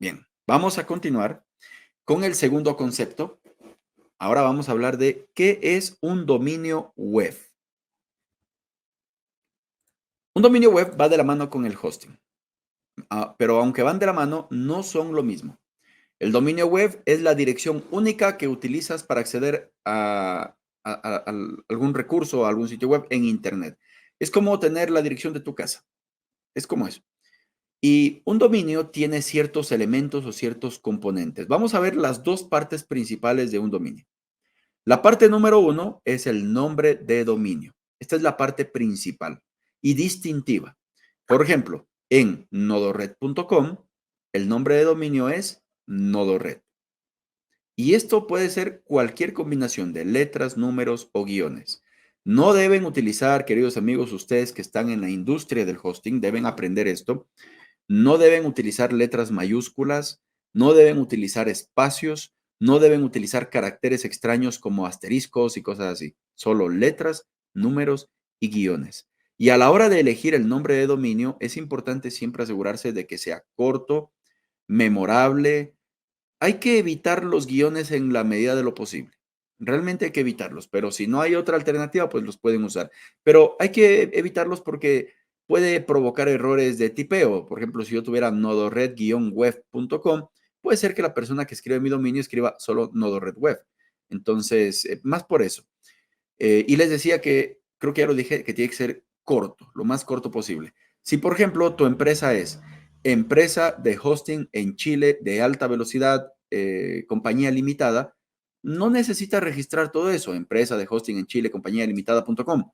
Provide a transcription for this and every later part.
Bien, vamos a continuar con el segundo concepto. Ahora vamos a hablar de qué es un dominio web. Un dominio web va de la mano con el hosting, pero aunque van de la mano, no son lo mismo. El dominio web es la dirección única que utilizas para acceder a algún recurso o algún sitio web en Internet. Es como tener la dirección de tu casa. Es como eso. Y un dominio tiene ciertos elementos o ciertos componentes. Vamos a ver las dos partes principales de un dominio. La parte número uno es el nombre de dominio. Esta es la parte principal y distintiva. Por ejemplo, en nodored.com, el nombre de dominio es nodored. Y esto puede ser cualquier combinación de letras, números o guiones. No deben utilizar, queridos amigos, ustedes que están en la industria del hosting, deben aprender esto. No deben utilizar letras mayúsculas, no deben utilizar espacios, no deben utilizar caracteres extraños como asteriscos y cosas así. Solo letras, números y guiones. Y a la hora de elegir el nombre de dominio, es importante siempre asegurarse de que sea corto, memorable. Hay que evitar los guiones en la medida de lo posible. Realmente hay que evitarlos, pero si no hay otra alternativa, pues los pueden usar. Pero hay que evitarlos porque puede provocar errores de tipeo. Por ejemplo, si yo tuviera nodored-web.com, puede ser que la persona que escribe mi dominio escriba solo nodoredweb. Entonces, más por eso. Y les decía que, creo que ya lo dije, que tiene que ser corto, lo más corto posible. Si, por ejemplo, tu empresa es empresa de hosting en Chile de alta velocidad, compañía limitada, no necesitas registrar todo eso, empresa de hosting en Chile, compañía limitada.com.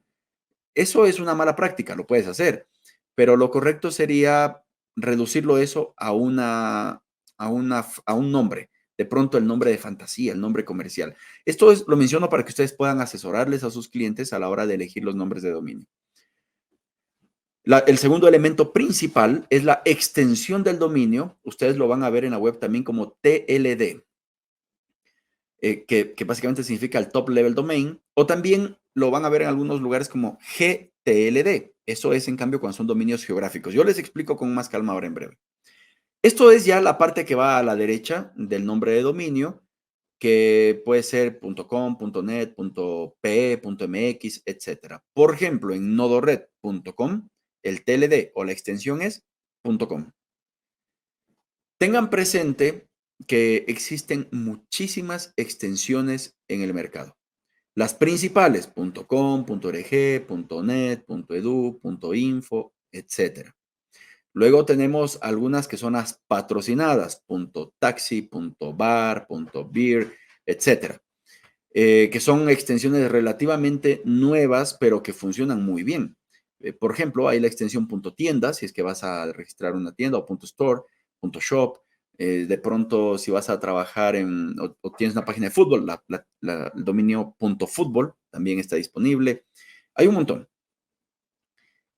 Eso es una mala práctica, lo puedes hacer, pero lo correcto sería reducirlo eso a un nombre, de pronto el nombre de fantasía, el nombre comercial. Esto es, lo menciono para que ustedes puedan asesorarles a sus clientes a la hora de elegir los nombres de dominio. El segundo elemento principal es la extensión del dominio. Ustedes lo van a ver en la web también como TLD, que básicamente significa el Top Level Domain, o también lo van a ver en algunos lugares como GTLD. Eso es, en cambio, cuando son dominios geográficos. Yo les explico con más calma ahora en breve. Esto es ya la parte que va a la derecha del nombre de dominio, que puede ser .com, .net, .pe, .mx, etc. Por ejemplo, en nodored.com, el TLD o la extensión es .com. Tengan presente que existen muchísimas extensiones en el mercado. Las principales, .com, .org, .net, .edu, .info, etc. Luego tenemos algunas que son las patrocinadas, .taxi, .bar, .beer, etc. Que son extensiones relativamente nuevas, pero que funcionan muy bien. Por ejemplo, hay la extensión .tienda, si es que vas a registrar una tienda, o .store, .shop. De pronto, si vas a trabajar o tienes una página de fútbol, el dominio .fútbol también está disponible. Hay un montón.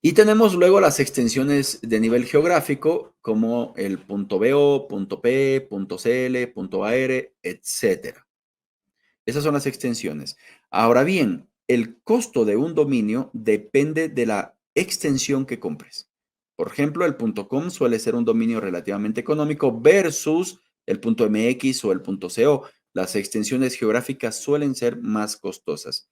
Y tenemos luego las extensiones de nivel geográfico, como el .bo, .p, .cl, .ar, etc. Esas son las extensiones. Ahora bien, el costo de un dominio depende de la extensión que compres. Por ejemplo, el .com suele ser un dominio relativamente económico versus el .mx o el .co. Las extensiones geográficas suelen ser más costosas.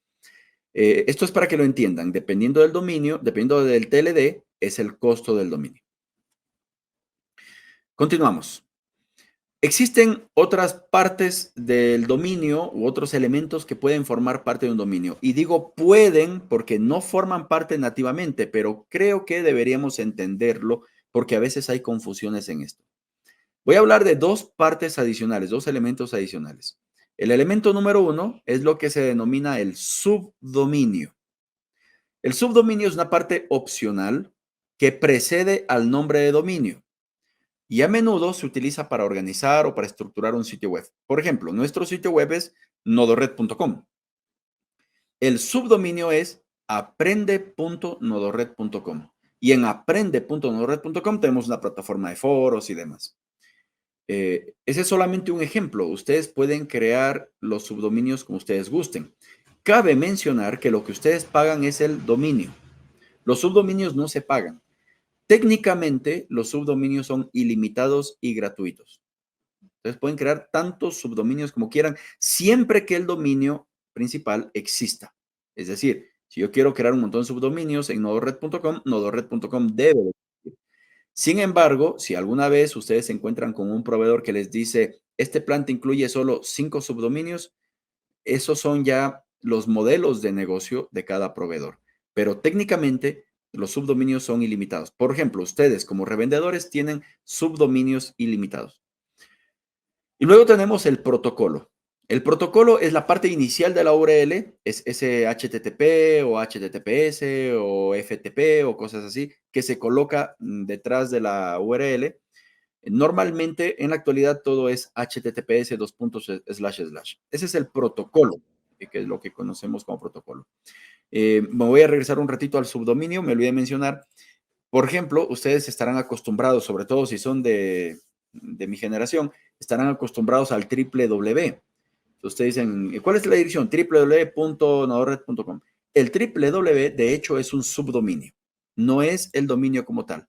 Esto es para que lo entiendan. Dependiendo del dominio, dependiendo del TLD, es el costo del dominio. Continuamos. Existen otras partes del dominio u otros elementos que pueden formar parte de un dominio. Y digo pueden porque no forman parte nativamente, pero creo que deberíamos entenderlo porque a veces hay confusiones en esto. Voy a hablar de dos partes adicionales, dos elementos adicionales. El elemento número uno es lo que se denomina el subdominio. El subdominio es una parte opcional que precede al nombre de dominio y a menudo se utiliza para organizar o para estructurar un sitio web. Por ejemplo, nuestro sitio web es nodored.com. El subdominio es aprende.nodored.com y en aprende.nodored.com tenemos una plataforma de foros y demás. Ese es solamente un ejemplo. Ustedes pueden crear los subdominios como ustedes gusten. Cabe mencionar que lo que ustedes pagan es el dominio. Los subdominios no se pagan. Técnicamente, los subdominios son ilimitados y gratuitos. Entonces pueden crear tantos subdominios como quieran, siempre que el dominio principal exista. Es decir, si yo quiero crear un montón de subdominios en nodored.com, nodored.com debe de existir. Sin embargo, si alguna vez ustedes se encuentran con un proveedor que les dice, este plan te incluye solo 5 subdominios, esos son ya los modelos de negocio de cada proveedor. Pero técnicamente los subdominios son ilimitados. Por ejemplo, ustedes como revendedores tienen subdominios ilimitados. Y luego tenemos el protocolo. El protocolo es la parte inicial de la URL, es ese HTTP o HTTPS o FTP o cosas así, que se coloca detrás de la URL. Normalmente, en la actualidad, todo es HTTPS dos puntos slash slash. Ese es el protocolo, que es lo que conocemos como protocolo. Me voy a regresar un ratito al subdominio, me olvidé mencionar. Por ejemplo, ustedes estarán acostumbrados, sobre todo si son de mi generación, estarán acostumbrados al triple W. Ustedes dicen, ¿cuál es la dirección? www.nodored.com. El triple W, de hecho, es un subdominio, no es el dominio como tal.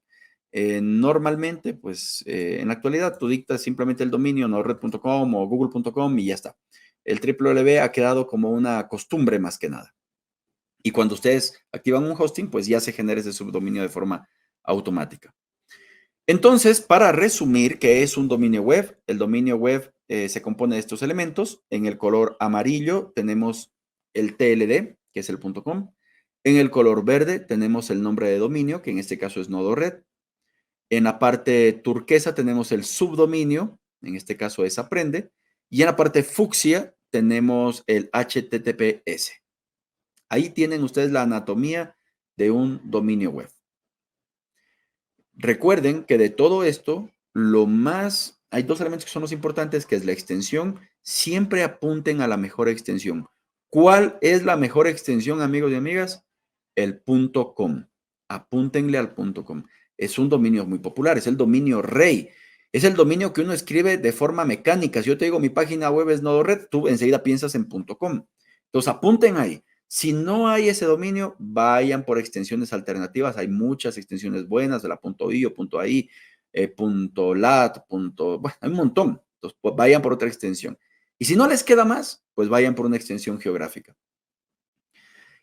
Normalmente, pues en la actualidad, tú dictas simplemente el dominio nodored.com o google.com y ya está. El triple W ha quedado como una costumbre más que nada. Y cuando ustedes activan un hosting, pues ya se genera ese subdominio de forma automática. Entonces, para resumir, ¿qué es un dominio web? El dominio web se compone de estos elementos. En el color amarillo tenemos el TLD, que es el .com. En el color verde tenemos el nombre de dominio, que en este caso es nodo red. En la parte turquesa tenemos el subdominio, en este caso es aprende. Y en la parte fucsia tenemos el HTTPS. Ahí tienen ustedes la anatomía de un dominio web. Recuerden que de todo esto, hay dos elementos que son los importantes, que es la extensión. Siempre apunten a la mejor extensión. ¿Cuál es la mejor extensión, amigos y amigas? El .com. Apúntenle al .com. Es un dominio muy popular, es el dominio rey. Es el dominio que uno escribe de forma mecánica. Si yo te digo mi página web es NodoRed, tú enseguida piensas en .com. Entonces apunten ahí. Si no hay ese dominio, vayan por extensiones alternativas. Hay muchas extensiones buenas, de la .io, .ai, .lat, bueno, hay un montón. Entonces, pues, vayan por otra extensión. Y si no les queda más, pues vayan por una extensión geográfica.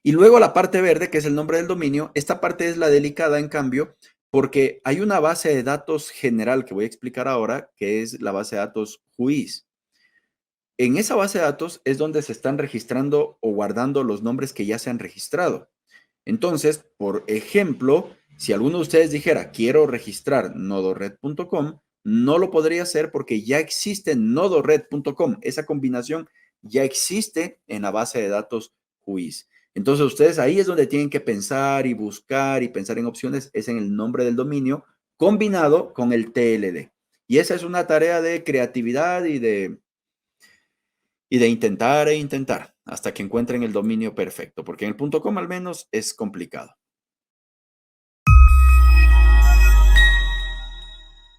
Y luego la parte verde, que es el nombre del dominio, esta parte es la delicada, en cambio, porque hay una base de datos general que voy a explicar ahora, que es la base de datos WHOIS. En esa base de datos es donde se están registrando o guardando los nombres que ya se han registrado. Entonces, por ejemplo, si alguno de ustedes dijera, quiero registrar nodored.com, no lo podría hacer porque ya existe nodored.com. Esa combinación ya existe en la base de datos WHOIS. Entonces, ustedes ahí es donde tienen que pensar y buscar y pensar en opciones, es en el nombre del dominio combinado con el TLD. Y esa es una tarea de creatividad y de intentar e intentar hasta que encuentren el dominio perfecto, porque en el .com al menos es complicado.